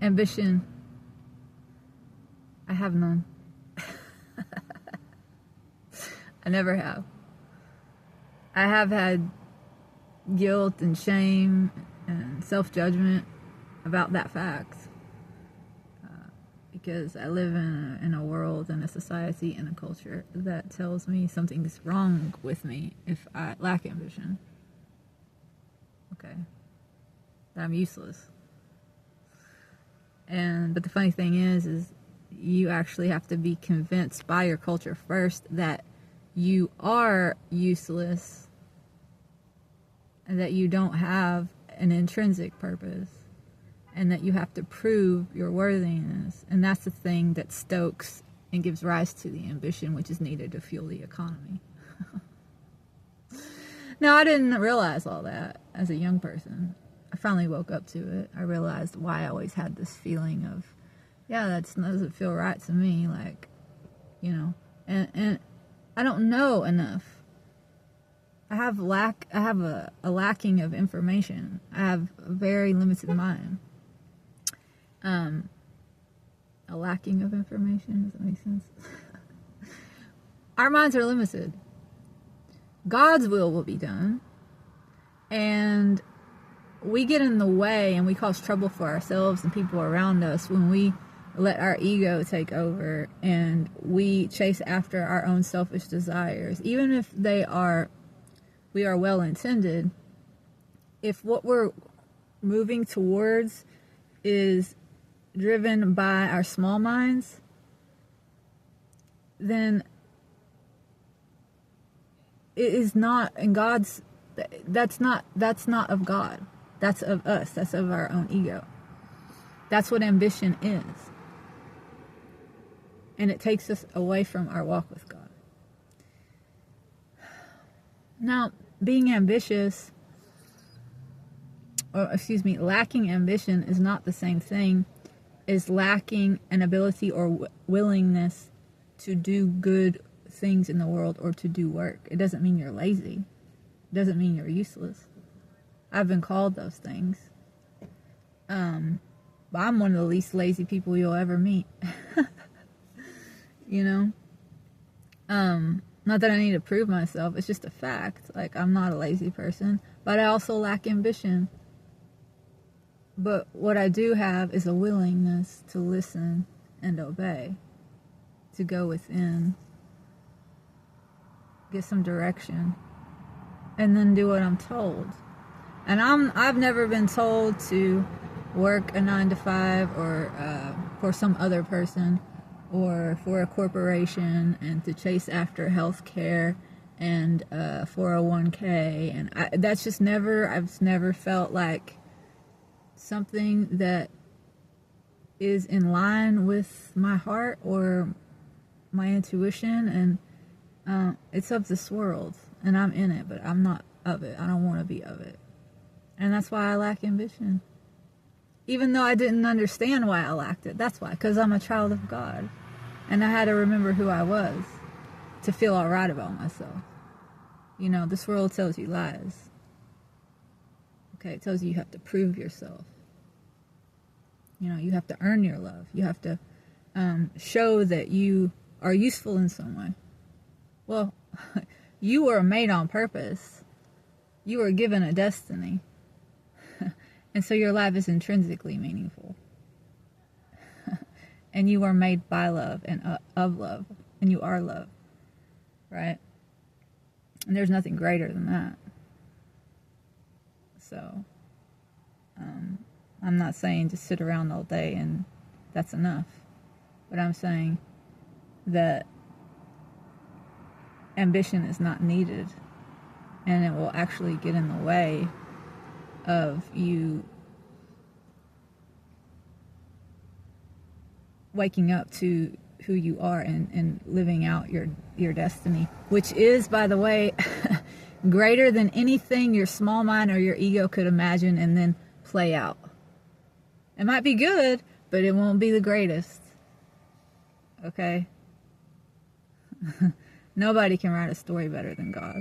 Ambition. I have none. I never have. I have had guilt and shame and self-judgment about that fact. Because I live in a world and a society and a culture that tells me something's wrong with me if I lack ambition. Okay. That I'm useless. But the funny thing is you actually have to be convinced by your culture first that you are useless and that you don't have an intrinsic purpose and that you have to prove your worthiness. And that's the thing that stokes and gives rise to the ambition which is needed to fuel the economy. Now, I didn't realize all that as a young person. I finally woke up to it. I realized why I always had this feeling of, yeah, that doesn't feel right to me, like, you know, and I don't know enough. I have a lacking of information. I have a very limited mind. A lacking of information, does that make sense? Our minds are limited. God's will be done, and we get in the way and we cause trouble for ourselves and people around us when we let our ego take over and we chase after our own selfish desires, even if we are well intended. If what we're moving towards is driven by our small minds, then it is not in God's. That's not of God. That's of us. That's of our own ego. That's what ambition is. And it takes us away from our walk with God. Now, being ambitious, lacking ambition is not the same thing as lacking an ability or willingness to do good things in the world or to do work. It doesn't mean you're lazy. It doesn't mean you're useless. I've been called those things. But I'm one of the least lazy people you'll ever meet. You know? Not that I need to prove myself. It's just a fact. Like, I'm not a lazy person. But I also lack ambition. But what I do have is a willingness to listen and obey. To go within. Get some direction. And then do what I'm told. And I've never been told to work a 9-to-5 or for some other person or for a corporation and to chase after health care and 401k. And that's just I've never felt like something that is in line with my heart or my intuition. And it's of this world. And I'm in it, but I'm not of it. I don't want to be of it. And that's why I lack ambition. Even though I didn't understand why I lacked it. That's why. Because I'm a child of God. And I had to remember who I was to feel all right about myself. You know, this world tells you lies. Okay, it tells you have to prove yourself. You know, you have to earn your love. You have to show that you are useful in some way. Well, you were made on purpose. You were given a destiny. And so your life is intrinsically meaningful. And you are made by love and of love. And you are love. Right? And there's nothing greater than that. So, I'm not saying just sit around all day and that's enough. But I'm saying that ambition is not needed. And it will actually get in the way of you waking up to who you are and living out your destiny, which is, by the way, greater than anything your small mind or your ego could imagine and then play out. It might be good, but it won't be the greatest. Okay? Nobody can write a story better than God.